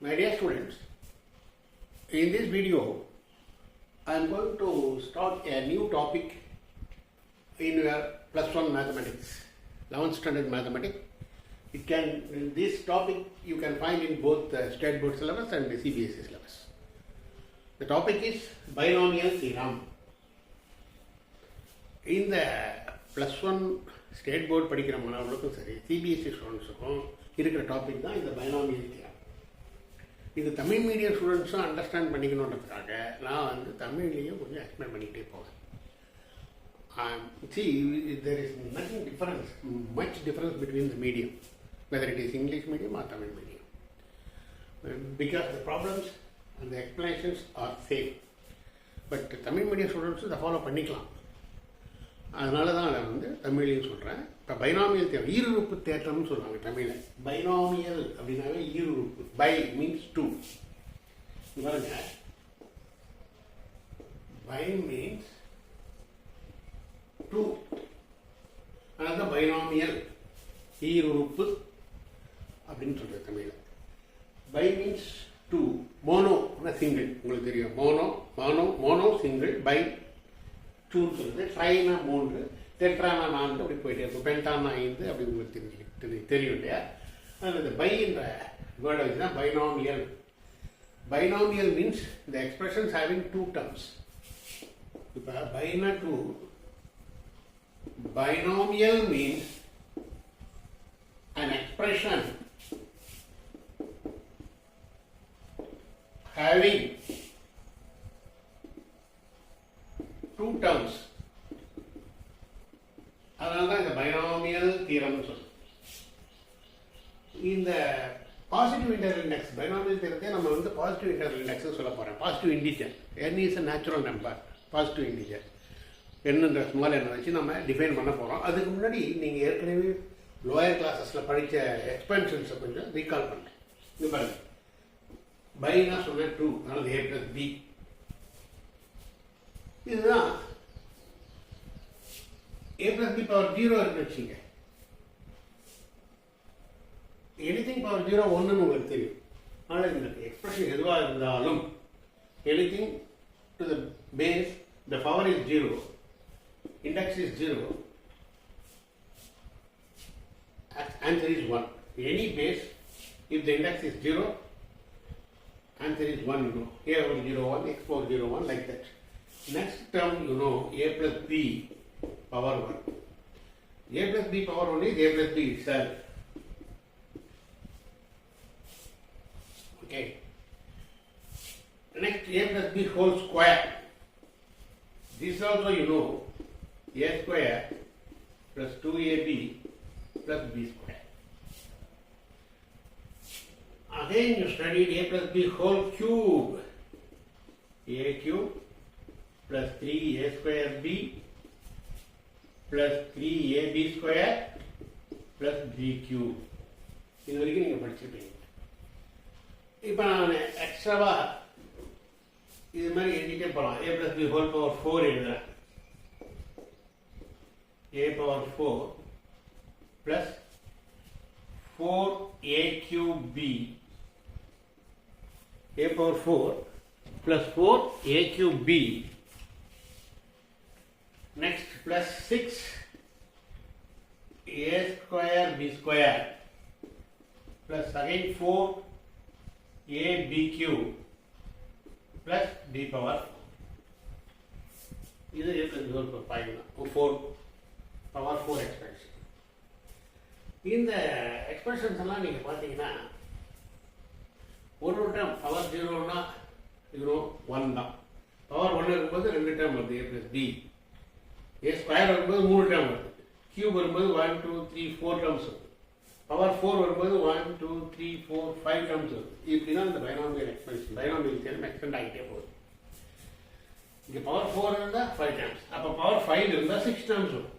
My dear students, in this video I am going to start a new topic in your plus 1 mathematics, 11th standard mathematics. This topic you can find in both the state board syllabus and the CBSE syllabus. The topic is binomial theorem. In the plus 1 state board படிக்கிற மாணவர்களுக்கும் சரி CBSE ஸ்டூடெண்ட்ஸுக்கும் இருக்கிற topic தான் இந்த binomial theorem. இது Tamil medium ஸ்டூடெண்ட்ஸும் understand பண்ணிக்கணுன்றதுக்காக நான் தமிழ்லேயும் கொஞ்சம் எக்ஸ்பிளைன் பண்ணிக்கிட்டே போவேன். See, there is nothing much difference between the medium, whether it is English medium or Tamil medium, because the problems and the explanations are same. But Tamil medium students இதை follow பண்ணிக்கலாம். அதனால தான் அதை தமிழையும் சொல்கிறேன். இப்போ பைனாமியல் தேவை ஈருறுப்பு தேற்றம்னு சொல்லுவாங்க தமிழில். பைனாமியல் அப்படின்னாவே ஈருறுப்பு. Bi means two. பாருங்க, பை மீன்ஸ் டூ. அதனால தான் பைனாமியல் ஈருறுப்பு அப்படின்னு சொல்கிறது தமிழில். Bi means two. Mono single, உங்களுக்கு தெரியும். Mono single. பை டூன்னு சொல்லுது. ட்ரைனா 3, டெட்ரானா 4, அப்படி போயிட்டே இருக்கும். பென்டானா 5, அப்படி உங்களுக்கு தெரியும் இல்லையா? அதில் இந்த பைன்ற வேர்டை வச்சு தான் பைனாமியல். பைனாமியல் மீன்ஸ் இந்த எக்ஸ்பிரஷன்ஸ் ஹேவிங் டூ டர்ம்ஸ். இப்போ பைனா two. Binomial means an expression having two terms. அதனால தான் இந்த பைனாமியல் தியரம்னு சொல்லுவோம். இந்த பாசிட்டிவ் இன்டர்வல் இண்டெக்ஸ் பைனாமியல் தியரத்தை நம்ம பாசிட்டிவ் இன்டர்வல் இண்டெக்ஸ் சொல்ல போகிறோம். Positive integer. n is a natural number. Positive integer என்னன்ற ஸ்மால் எண்ணை வச்சு நம்ம டிஃபைன் பண்ண போகிறோம். அதுக்கு முன்னாடி நீங்கள் ஏற்கனவே லோயர் கிளாஸஸில் படித்த எக்ஸ்பென்ஷன்ஸை கொஞ்சம் ரீகால் பண்ணுறேன். இது பாருங்க, பைனா சொன்ன டூ, அதனால a plus b. இதுதான் a plus b power 0 இருக்குன்னு வச்சுங்க. எனிதிங் பவர் 0 ஒன்றுன்னு உங்களுக்கு தெரியும். ஆனால் இந்த எக்ஸ்பிரஷன் எதுவாக இருந்தாலும் anything to the base the power is 0, index is 0, answer is 1. Any base, if the index is 0, answer is 1, a over 0, 1, x power 0, 1, like that. Next term, a plus b power 1. A plus b power 1 is a plus b itself. Okay. Next, a plus b whole square. This also a square plus 2ab plus b square. Again you studied a plus b whole cube. A cube plus 3a square b plus 3ab square plus b cube. இது வரைக்கும் நீங்கள் படிச்சிருப்பீங்க. இப்போ நான் எக்ஸ்ட்ராவா இது மாதிரி எழுதிட்டே போகலாம். a plus b whole power 4 எழுதுறேன். a power 4 plus 4a cube b. a power 4 plus 4a cube b. Next plus 6a square b square plus again 4ab cube plus b power 4. இது a plus b whole power 5 தான். 4 power 4 expression. இந்த expressions எல்லாம் நீங்கள் பார்த்தீங்கன்னா ஒரு term power 0னா 1 தான். Power 1 இருக்கும்போது 2 டேர்ம் வருது. a plus b. a square வரும்போது 3 டேர்ம் வருது. கியூப் வரும்போது 1 2 3 4 டேர்ம்ஸ் வருது. பவர் 4 வரும்போது 1 2 3 4 5 டேர்ம்ஸ் வருது. இப்படி தான் இந்த பைனாமியல் எக்ஸ்பென்ஷன் பைனாமியல் தியரம் எக்ஸ்டெண்ட் ஆகிட்டே போகுது. இங்கே பவர் 4 இருந்தால் 5 டேர்ம்ஸ். அப்போ பவர் 5 இருந்தால் 6 டேர்ம்ஸ் வரும்.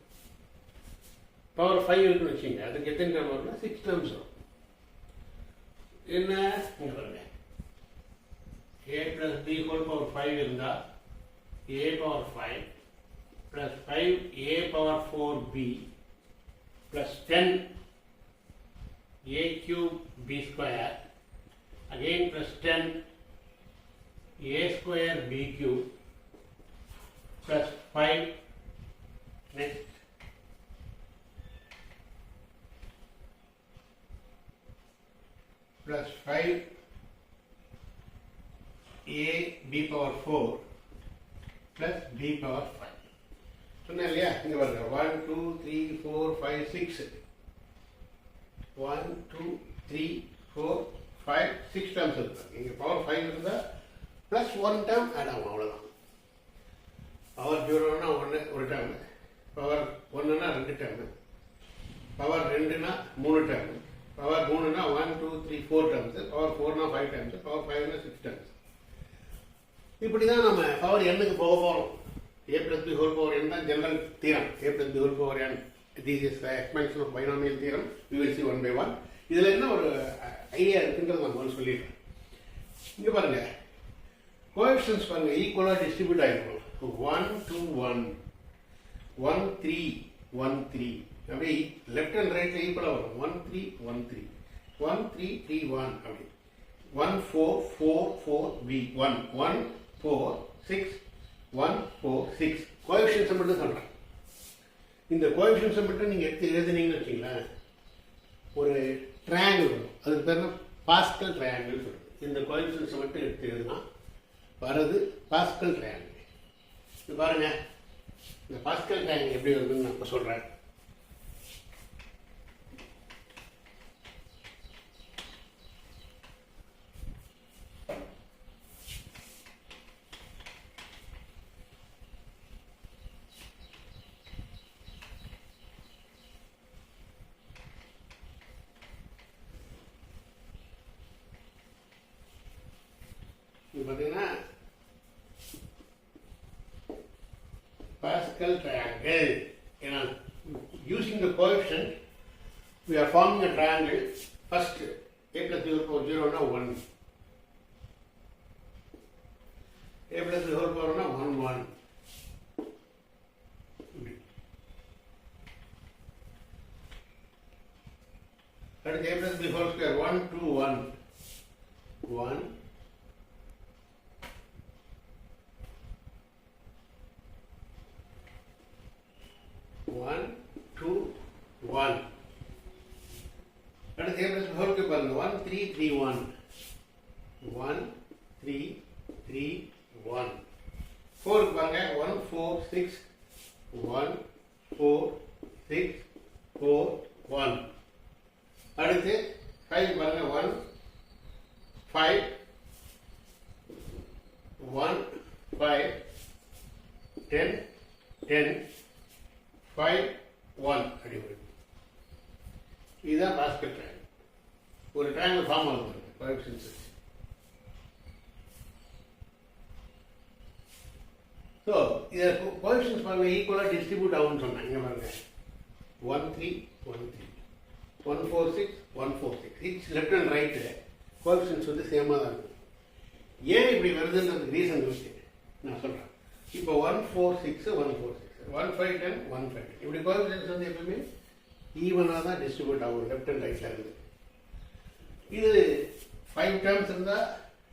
பவர் 5 இருக்குன்னு வச்சுங்க, அதுக்கு எத்தனை டேர்ம் வரும்னா 6 டேர்ம்ஸ் வரும். என்ன இங்கே பாருங்க, a plus b whole power 5 இருந்தால் a power 5 plus 5a power 4b plus 10 a cube b square again plus 10 a square b cube plus 5 next plus 5 a b power 4 plus b power 5. சொன்னேன் இல்லையா, இங்கே பாருங்க 1 2 3 4 5 6 1 2 3 4 5 6 terms இருக்கு. இங்கே power 5 இருந்தால் plus 1 term add ஆகும், அவ்வளோதான். Power 0னா 1 ஒரு டேர்மு, பவர் 1னா 2 டேர்மு, பவர் 2னா 3 டேர்மு, பவர் 3னா 1 2 3 4 டேர்ம்ஸ், பவர் 4னா 5 டேர்ம்ஸ், பவர் 5னா 6 டேர்ம்ஸ். இப்படி தான் நம்ம பவர் எண்ணுக்கு போக போகிறோம். a plus b whole power n தான் general theorem. a plus b whole power n, this is the expansion of binomial theorem. We will see one by one. இதில் என்ன ஒரு ஐடியா இருக்குன்றது நான் முதல்ல சொல்லிடுறேன். இங்கே பாருங்க, கோஎஃபிஷியன்ட்ஸ் பாருங்க ஈக்குவலாக டிஸ்ட்ரிபியூட் ஆகிருக்கும். 1 2 1 1 3 1 3 அப்படி லெஃப்ட் அண்ட் ரைட்ல ஈக்குவலாக வரும். 1 3 1 3 1 3 3 1 அப்படி 1 4 4 4 b 1 1 4 6 1 4 6 கோஎஃபிஷியன்ட்ஸை மட்டும் சொல்கிறேன். இந்த கோஎஃபிஷியன்ட்ஸை மட்டும் நீங்கள் எடுத்து எழுதுனீங்கன்னு வச்சிங்களேன், ஒரு ட்ரையாங்கிள் வரும். அதுக்கு பேர் பாஸ்கல் ட்ரையாங்கிள் சொல்லுது. இந்த கோஎஃபிஷியன்ட்ஸை மட்டும் எடுத்து எழுதுனா வர்றது பாஸ்கல் ட்ரையாங்கிள். இது பாருங்க, இந்த பாஸ்கல் ட்ரையாங்கிள் எப்படி வருதுன்னு நான் இப்போ சொல்கிறேன். பார்த்தீங்கன்னா Pascal triangle. Using the coefficient, we are forming a triangle. First, a plus b whole power 0 na 1. A plus b whole power na 1 1. That is a plus b whole square 1 2 1 1. 1 2 1. That is a plus b whole cube 1 3 3 1 1 3 3 1. 4 பாருங்க 1 4 6 1 4 6 4 1. அடுத்து 5 பாருங்க 1 5 1 5 10 10 5 1 அடிப்படை. இதுதான் pascal triangle. ஒரு triangle form ஆகுது coefficients. So இதை coefficients பாருங்க ஈக்குவலாக டிஸ்ட்ரிபியூட் ஆகும்னு சொன்னாங்க. இங்கே பாருங்க 1 3 1 3 1 4 6 1 4 6 it's left and right coefficients வந்து சேமாக தான் இருக்கும். ஏன் இப்படி வருதுன்றதுக்கு ரீசன் யோசிச்சு நான் சொல்கிறேன். இப்போ 1 4 6 1 4 6 1 5 10 1 5 10 இப்படி கோஎஃபிஷியன்ட்ஸ் வந்து எப்பவுமே ஈவனாக தான் டிஸ்ட்ரிபியூட் ஆகும் லெஃப்ட் அண்ட் ரைட்டில் இருந்து. இது 5 டேர்ம்ஸ் இருந்தால்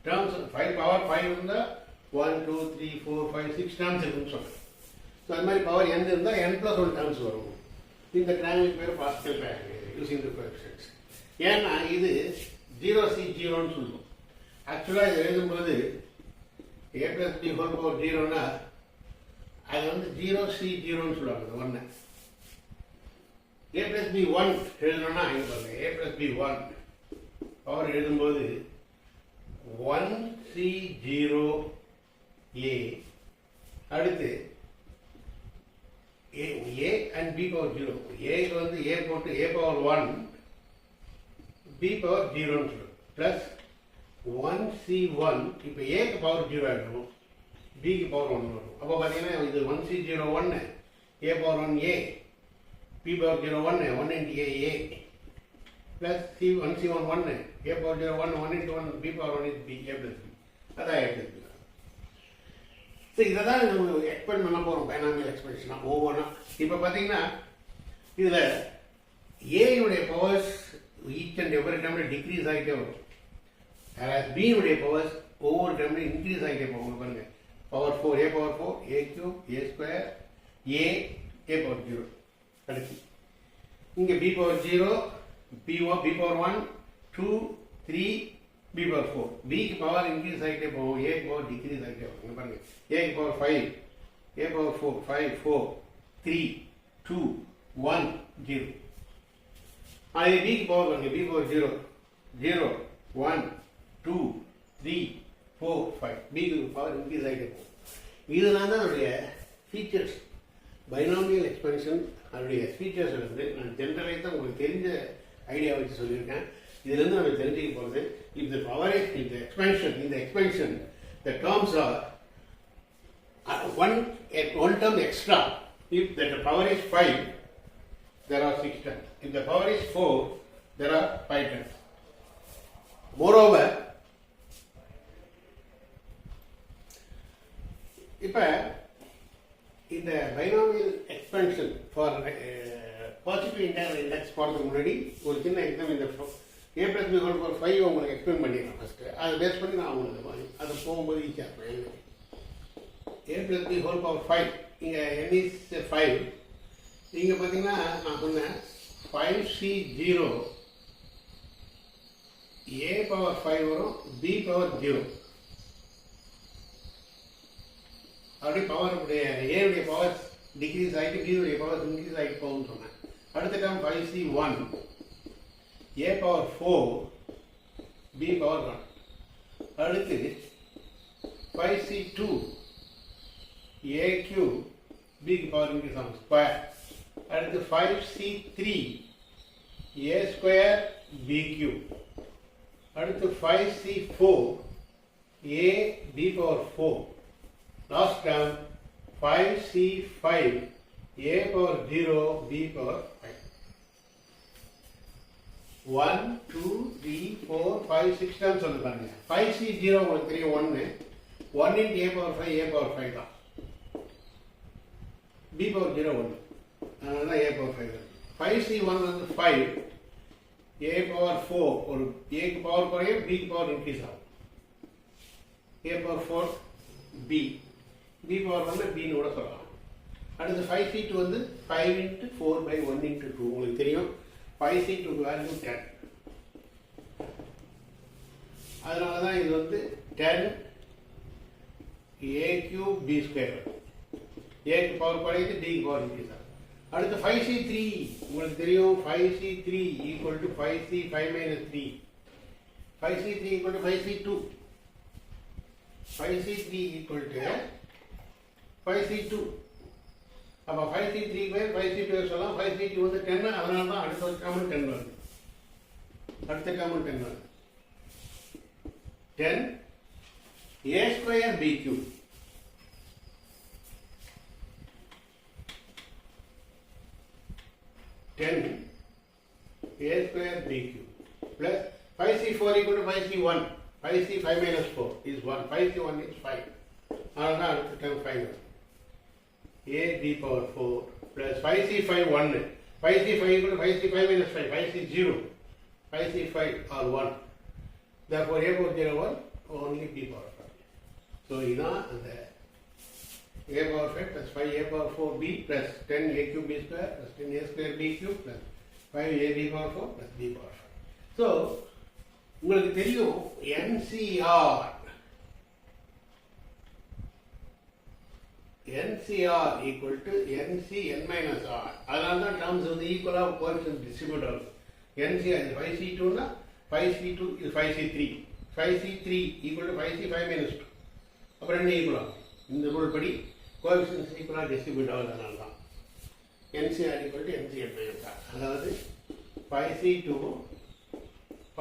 டேர்ம்ஸ் 5 பவர் 5 இருந்தால் 1 2 3 4 5 6 டேர்ம்ஸ் இருக்குன்னு சொல்கிறேன். ஸோ அது மாதிரி பவர் n இருந்தால் n + 1 டேர்ம்ஸ் வரும். இந்த ட்ரையாங்கிள் பேர் pascal triangle using the coefficients. ஏன்னா இது 0C0ன்னு சொல்லுவோம். ஆக்சுவலாக இது எழுதும்போது a plus b whole power 0னா அது வந்து 0C0ன்னு சொல்லுவாங்க. 1 a plus b 1 எழுதணும்னா இங்கே பாருங்க a plus b 1 பவர் எழுதும்போது 1C0 a அடுத்து a and b power 0. a வந்து a போட்டு a power 1 b power 0ன்னு சொல்லுவோம். ப்ளஸ் 1C1 இப்போ a க்கு பவர் 0 ஆகிடும், b க்கு பவர் 1 வரும். அப்போ பார்த்தீங்கன்னா இது 1C0 1 a power 1 a b power 0 1 1 into a plus 1C1 1 a power 0 1 1 into 1 b power 1 is b a plus b. அதான் a plus b. ஸோ இதை தான் எக்ஸ்பெண்ட் பண்ண போகிறோம் பைனாமியல் எக்ஸ்பென்ஷனாக ஒவ்வொன்றா. இப்போ பார்த்தீங்கன்னா இதில் ஏனுடைய பவர்ஸ் ஈச் அண்ட் எவ்ரி டைமில் டிக்ரீஸ் ஆகிட்டே வரும். whereas b உடைய பவர்ஸ் ஒவ்வொரு டைம்ல இன்க்ரீஸ் ஆகிட்டே போகும். பாருங்க, power 4 a power 4 a cube a square a power 0 கடைசி. இங்க b power 0 b power 1 2 3 b power 4. b க்கு பவர் இன்க்ரீஸ் ஆகிட்டே போகும், a க்கு பவர் டிக்ரீஸ் ஆகிட்டே போகும். இங்க பாருங்க, a க்கு பவர் 5 a பவர் 4 5 4 3 2 1 0. அதே b க்கு பவர் பாருங்க, b பவர் 0 0 1 2 3 4 5. b க்கு பவர் இன்க்ரீஸ் ஆகிட்டே போகும். இதெல்லாம் தான் அதனுடைய ஃபீச்சர்ஸ். பைனாமியல் எக்ஸ்பென்ஷன் அதனுடைய ஃபீச்சர்ஸ் வந்து நான் ஜென்ரலைஸ் தான் உங்களுக்கு தெரிஞ்ச ஐடியா வச்சு சொல்லியிருக்கேன். இதுலேருந்து நம்ம தெரிஞ்சுக்க போகிறது, இந்த பவர் இந்த எக்ஸ்பென்ஷன் the terms are one term extra. If the power is 5, there are 6 terms. If the power is 4, there are 5 terms. Moreover, இப்போ இந்த binomial expansion for positive integral index போகிறதுக்கு முன்னாடி ஒரு சின்ன எக்ஸாம், இந்த a plus b whole power 5 உங்களுக்கு explain பண்ணிடுறேன் first. அதை பேஸ் பண்ணி நான் உங்களுக்கு அதை போகும்போது ஈஸியாக இருக்கும். a plus b whole power 5, இங்கே n is 5. இங்கே பார்த்தீங்கன்னா நான் சொன்னேன் 5c0 a பவர் 5 வரும், b பவர் 0. அப்படி பவர் உடைய a உடைய பவர் டிக்ரீஸ் ஆகிட்டு b உடைய பவர் இன்க்ரீஸ் ஆகிட்டு போகும்னு சொன்னேன். அடுத்த time 5c1 a power 4 b power 1. அடுத்து 5c2 a cube b க்கு பவர் இன்க்ரீஸ் ஆகும் ஸ்கொயர். அடுத்து 5c3 a square b cube. அடுத்து 5c4 a b power 4. Last term 5c5 a power 0 b power 5. 1 2 3 4 5 6 terms வந்து பாருங்க. 5c0 உங்களுக்கு தெரியும் 1 into a power 5 a power 5 தான். b power 0 1, அதனால a power 5. 5c1 வந்து 5 a power 4, ஒரு a க்கு பவர் குறையும் b க்கு பவர் இன்க்ரீஸ் ஆகும். a power 4 b power 1 b னு கூட சொல்லலாம். அடுத்து 5c2 வந்து 5 into 4 by 1 into 2 உங்களுக்கு தெரியும். 5c2 value 10. அதனால தான் இது வந்து 10 a cube b square. a க்கு பவர் குறையுது, b க்கு பவர் இன்க்ரீஸ் ஆகும். அடுத்து 5c3 உங்களுக்கு தெரியும். 5c3 equal to 5c5 minus 3. 5c3 equal to 5c2. 5c3 equal to 5c2. அப்போ 5c3 பேர் 5c2 சொல்லலாம். 5c2 வந்து 10, அதனால தான் அடுத்த காமன் 10 வருது. அடுத்த காமன் 10 வருது. 10 a square b cube. a square b cube plus 5c4 equal to 5c1. 5c5 minus 4 is 1. 5c1 is 5. அதனால தான் அடுத்த டைம் 5 வருது. a b power 4 plus 5c5 1. 5c5 equal to 5c5 minus 5. 5c0. 5c5 are 1. Therefore a power 0 1, only b power 5. So இதான் அந்த a power 5 plus 5 a power 4 b plus 10 a cube b square plus 10 a square b cube plus 5 a b power 4 plus b power 5. So உங்களுக்கு தெரியும் NCR equal to NCn minus R. அதனால தான் terms வந்து ஈக்குவலாக coefficient distribute ஆகுது. NCR இது 5c2னா 5c2 இது 5c3. 5c3 equal to 5c5 minus 2. அப்புறம் என்ன ஈக்குவல் ஆகும்? இந்த ரூல் படி கோஎஃபிஷியன்ட்ஸ் ஈக்குவலாக டிஸ்ட்ரிபியூட் ஆகுது. அதனால தான் NCR equal to NCn minus R. அதாவது 5c2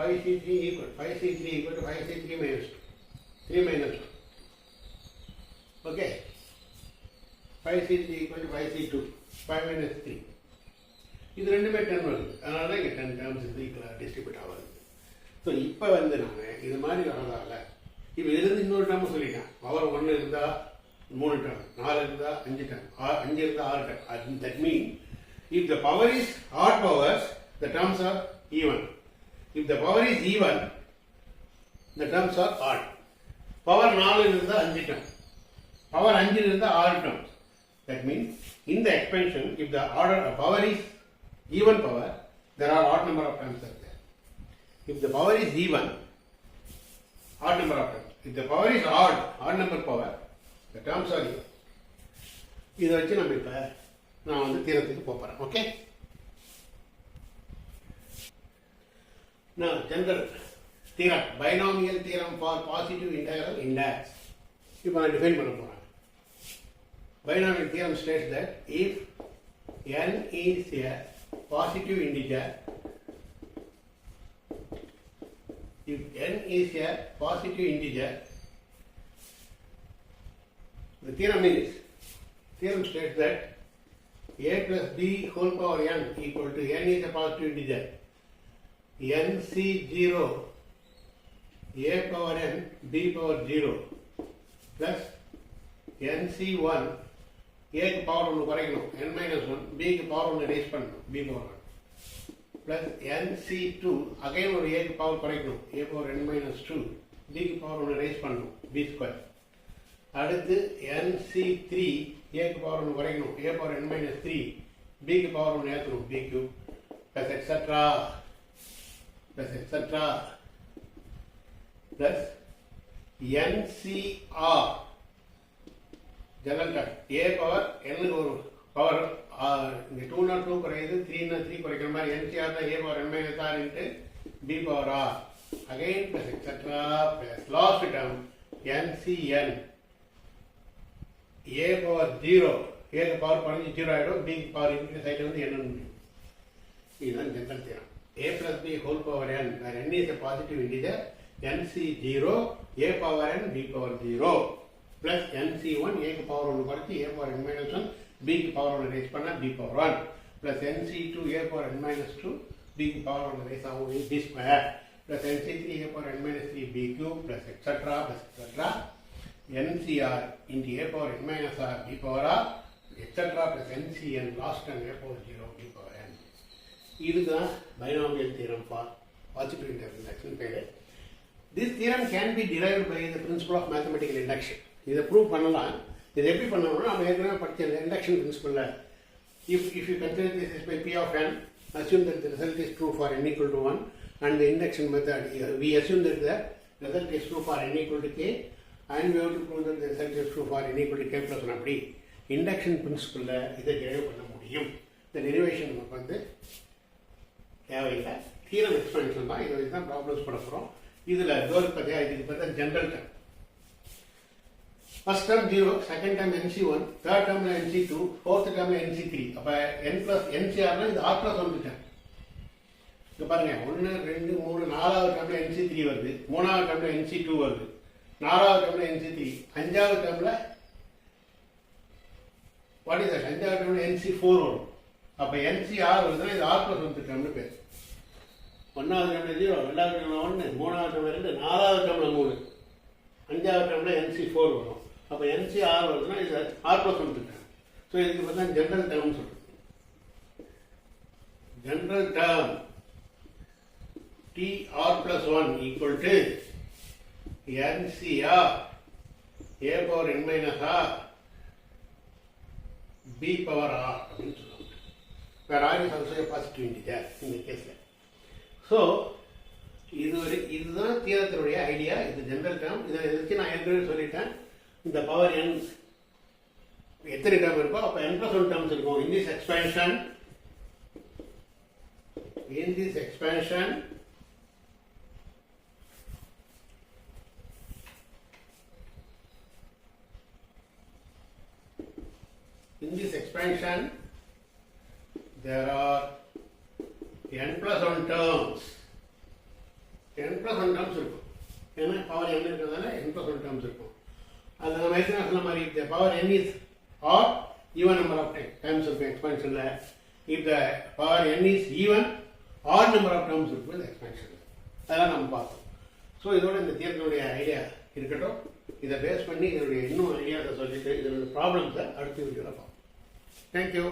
5c3 equal 5c3 equal to 5c3 minus 2. 3 minus 2. Okay. 5c3 equal to 5c2. 5 minus 3. இது ரெண்டுமே 10 வருது. அதனால தான் இங்கே 10 டேர்ம்ஸ் இது ஈக்குவலாக டிஸ்ட்ரிபியூட் ஆகுது. ஸோ இப்போ வந்து நான் இது மாதிரி வரதால இப்போ இதுலேருந்து இன்னொரு டேர்ம் சொல்லிட்டேன். பவர் 1 இருந்தால் 3 டேர்ம், 4 இருந்தால் 5 டேர்ம், 5 இருந்தால் 6 term. That means if the power is odd powers, the terms are even. If the power is even, the terms are odd. Power 4 இருந்தால் 5 terms. Power 5 இருந்தால் 6 terms. That means in the expansion, if the power is even power, there are odd number of terms there. If the power is even, odd number of terms. If the power is odd number power, the terms are even. இதை வச்சு நம்ம இப்போ நான் வந்து தீரத்துக்கு போகிறேன். Okay, now general theorem, binomial theorem for positive integral index. இப்போ நான் define பண்ண போகிறேன். Binomial theorem states that if n is a positive integer, if n is a positive integer, the theorem states that a plus b whole power n equal to n is a positive integer. nc0 a power n b power 0 plus nc1 a க்கு power 1 குறைக்கணும் n minus 1 b க்கு power 1 race பண்ணணும் b power 1 plus nc2 again ஒரு a க்கு power குறைக்கணும் a power n minus 2 b க்கு power 1 race பண்ணணும் b square. அடுத்து nc3 a க்கு பவர் 1 குறைக்கணும் a power n minus 3 b க்கு பவர் 1 ஏற்றணும் b cube plus etc plus ncr general term a power n ஒரு பவர் இங்கே 2 குறையுது 3 குறைக்கிற மாதிரி ncr தான் a power n minus r into b power r again plus etc plus last term ncn a power 0 a க்கு power 0 ஆகிடும் b க்கு power increase ஆகிட்டு வந்து n இதுதான் general theorem. a plus b whole power n where n is a positive integer nc0 a power n b power 0 plus nc1 a க்கு power 1 குறைச்சி a power n minus 1 b க்கு power 1 race பண்ணா b power 1 plus nc2 a power n minus 2 b க்கு power 1 race ஆகும் b square plus nc3 a power n minus 3 b cube plus etc ncr into a power n minus r b power r etc plus ncn last term a power 0 b power n. இதுதான் binomial theorem for positive integral induction பேரு. This theorem can be derived by the principle of mathematical induction. இதை prove பண்ணலாம். இது எப்படி பண்ணணும்னா நம்ம ஏற்கனவே படிச்ச induction principle. If you consider this is by p of n, assume that the result is true for n equal to 1 and the induction method we assume that the result is true for n equal to k and we have to prove that the result is true for n equal to k plus 1 அப்படி induction principle இதை derive பண்ண முடியும். இந்த derivation நமக்கு வந்து தேவையில்லை. Theorem எக்ஸ்பென்ஷன் தான். இதை வச்சு தான் ப்ராப்ளம்ஸ் பண்ண போகிறோம். இதில் டோர் பார்த்தியா இதுக்கு பார்த்தா general term. First term 0, second term nc1, தேர்ட் டர்மில் nc2, ஃபோர்த் டர்மில் nc3. அப்போ n ப்ளஸ் ncrனா இது r ப்ளஸ் 1 டர்ம். இங்கே பாருங்கள் 1 2 3 4வது டர்மில் nc3 வருது, 3வது டர்மில் nc2 வருது, 4வது டர்மில் nc3, 5வது டர்மில் வாட் இஸ் தட் 5வது டர்மில் nc4 வரும். அப்போ ncr வருதுன்னா இது r ப்ளஸ் 1 டர்ம்னு பேர். 1வது டர்மில் 0, 2வது டர்மில் 1, 3வது டர்மில் 2, 4வது டர்மில் 3, 5வது டர்மில் nc4 வரும். அப்போ ncr வருதுன்னா இது r ப்ளஸ் 1 டர்ம். ஸோ இதுக்கு பார்த்தா ஜென்ரல் டர்ம்னு சொல்கிறோம். General term tr plus 1 equal to ncr a power n minus r b power r அப்படின்னு சொல்லுவாங்க. where r is also a positive integer இந்த கேஸில். ஸோ இதுதான் தியரத்தினுடைய ஐடியா. இது ஜென்ரல் டேர்ம். இதை வச்சு நான் ஏற்கனவே சொல்லிட்டேன். இந்த பவர் n எத்தனை டேர்ம் இருக்கோ அப்போ n plus 1 டேர்ம்ஸ் இருக்கும். in this expansion there are n plus 1 terms. n plus 1 terms இருக்கும். ஏன்னா பவர் n இருக்கிறதுனால n plus 1 terms இருக்கும். அது நம்ம ஏற்கனவே சொன்ன மாதிரி if the power n is odd, even number of terms இருக்கும் எக்ஸ்பான்ஷனில். if the power n is even, odd number of terms இருக்கும் இந்த எக்ஸ்பான்ஷனில். அதெல்லாம் நம்ம பார்த்தோம். ஸோ இதோட இந்த தியரத்தினுடைய ஐடியா இருக்கட்டும். இதை பேஸ் பண்ணி இதனுடைய இன்னும் ஐடியாஸை சொல்லிட்டு இதனுடைய ப்ராப்ளம்ஸை அடுத்த வீடியோவில் பார்ப்போம். தேங்க்யூ.